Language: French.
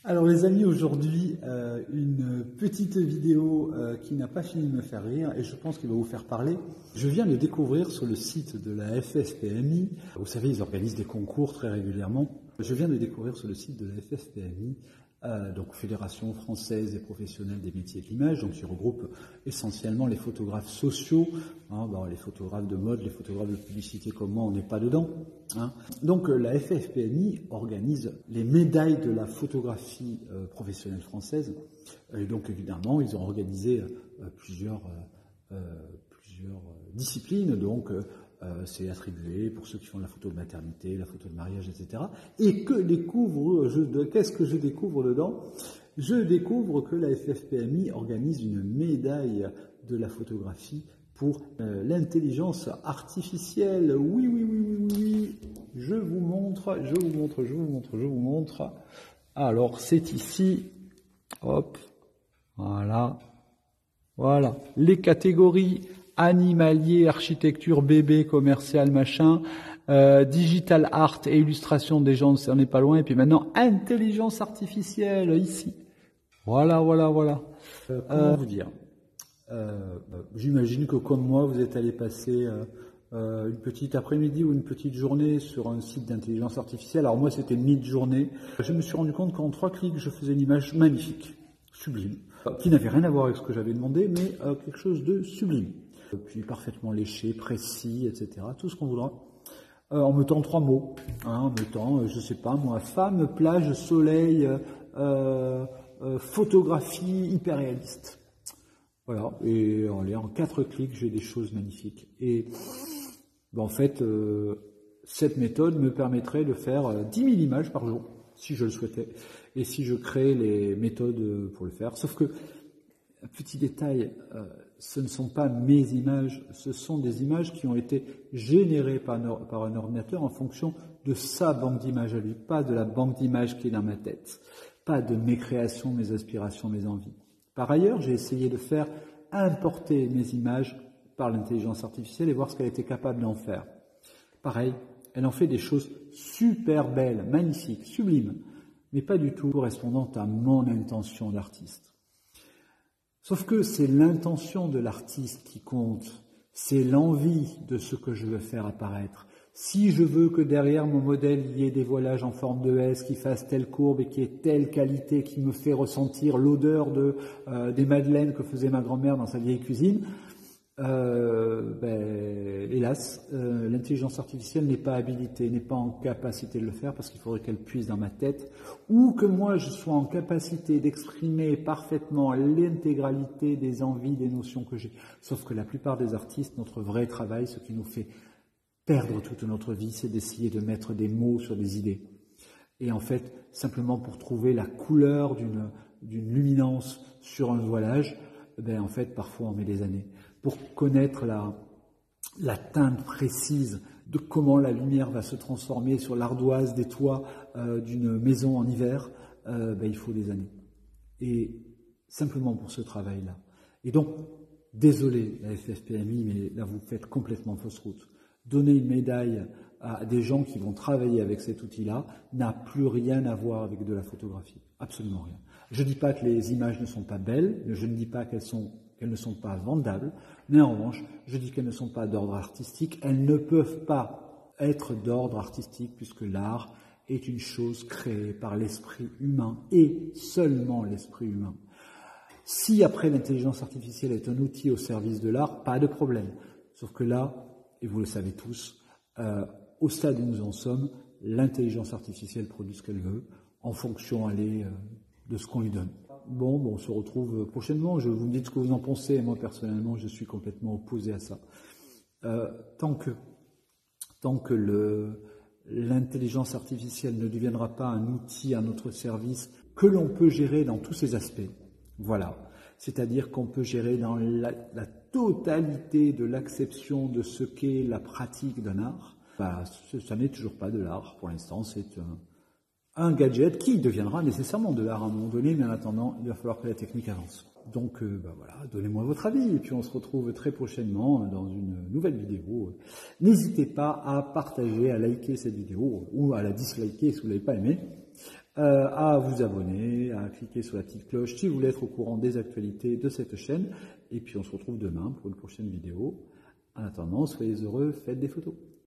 Alors les amis, aujourd'hui, une petite vidéo qui n'a pas fini de me faire rire et je pense qu'il va vous faire parler. Je viens de découvrir sur le site de la FFPMI, vous savez, ils organisent des concours très régulièrement. Je viens de découvrir sur le site de la FFPMI, donc Fédération française des professionnels des métiers de l'image, donc qui regroupe essentiellement les photographes sociaux, les photographes de mode, les photographes de publicité comme moi, on n'est pas dedans. Donc la FFPMI organise les médailles de la photographie professionnelle française, et donc évidemment ils ont organisé plusieurs disciplines, donc c'est attribué pour ceux qui font la photo de maternité, la photo de mariage, etc. Et qu'est-ce que je découvre dedans? Je découvre que la FFPMI organise une médaille de la photographie pour l'intelligence artificielle. Oui. Je vous montre. Alors, c'est ici. Hop. Voilà. Les catégories animalier, architecture, bébé, commercial, machin, digital art et illustration des gens, on n'est pas loin. Et puis maintenant, intelligence artificielle, ici. Voilà. Comment vous dire? J'imagine que comme moi, vous êtes allé passer une petite après-midi ou une petite journée sur un site d'intelligence artificielle. Alors moi, c'était mi-journée. Je me suis rendu compte qu'en 3 clics, je faisais une image magnifique, sublime, qui n'avait rien à voir avec ce que j'avais demandé, mais quelque chose de sublime. Puis parfaitement léché, précis, etc. Tout ce qu'on voudra. En mettant 3 mots. En mettant, je sais pas moi, femme, plage, soleil, photographie hyper réaliste. Voilà, et en 4 clics, j'ai des choses magnifiques. Et en fait, cette méthode me permettrait de faire 10 000 images par jour, si je le souhaitais. Et si je crée les méthodes pour le faire. Sauf que, petit détail, ce ne sont pas mes images, ce sont des images qui ont été générées par un ordinateur en fonction de sa banque d'images à lui, pas de la banque d'images qui est dans ma tête, pas de mes créations, mes aspirations, mes envies. Par ailleurs, j'ai essayé de faire importer mes images par l'intelligence artificielle et voir ce qu'elle était capable d'en faire. Pareil, elle en fait des choses super belles, magnifiques, sublimes, mais pas du tout correspondantes à mon intention d'artiste. Sauf que c'est l'intention de l'artiste qui compte, c'est l'envie de ce que je veux faire apparaître. Si je veux que derrière mon modèle, il y ait des voilages en forme de S, qui fassent telle courbe et qui ait telle qualité, qui me fait ressentir l'odeur des madeleines que faisait ma grand-mère dans sa vieille cuisine, hélas, l'intelligence artificielle n'est pas habilitée, n'est pas en capacité de le faire parce qu'il faudrait qu'elle puise dans ma tête, ou que moi je sois en capacité d'exprimer parfaitement l'intégralité des envies, des notions que j'ai. Sauf que la plupart des artistes, notre vrai travail, ce qui nous fait perdre toute notre vie, c'est d'essayer de mettre des mots sur des idées. Et en fait, simplement pour trouver la couleur d'une luminance sur un voilage, en fait, parfois on met des années. Pour connaître la teinte précise de comment la lumière va se transformer sur l'ardoise des toits d'une maison en hiver, il faut des années. Et simplement pour ce travail-là. Et donc, désolé la FFPMI, mais là vous faites complètement fausse route. Donner une médaille à des gens qui vont travailler avec cet outil-là n'a plus rien à voir avec de la photographie. Absolument rien. Je ne dis pas que les images ne sont pas belles, je ne dis pas qu'elles ne sont pas vendables, mais en revanche, je dis qu'elles ne sont pas d'ordre artistique. Elles ne peuvent pas être d'ordre artistique puisque l'art est une chose créée par l'esprit humain et seulement l'esprit humain. Si après l'intelligence artificielle est un outil au service de l'art, pas de problème. Sauf que là, et vous le savez tous, au stade où nous en sommes, l'intelligence artificielle produit ce qu'elle veut en fonction de ce qu'on lui donne. Bon, on se retrouve prochainement. Vous me dites ce que vous en pensez. Moi, personnellement, je suis complètement opposé à ça. Tant que l'intelligence artificielle ne deviendra pas un outil à notre service que l'on peut gérer dans tous ses aspects, voilà. C'est-à-dire qu'on peut gérer dans la totalité de l'acception de ce qu'est la pratique d'un art, ça n'est toujours pas de l'art. Pour l'instant, c'est un gadget qui deviendra nécessairement de l'art à un moment donné, mais en attendant, il va falloir que la technique avance. Donc voilà, donnez-moi votre avis, et puis on se retrouve très prochainement dans une nouvelle vidéo. N'hésitez pas à partager, à liker cette vidéo, ou à la disliker si vous ne l'avez pas aimée, à vous abonner, cliquer sur la petite cloche si vous voulez être au courant des actualités de cette chaîne. Et puis on se retrouve demain pour une prochaine vidéo. En attendant, soyez heureux, faites des photos.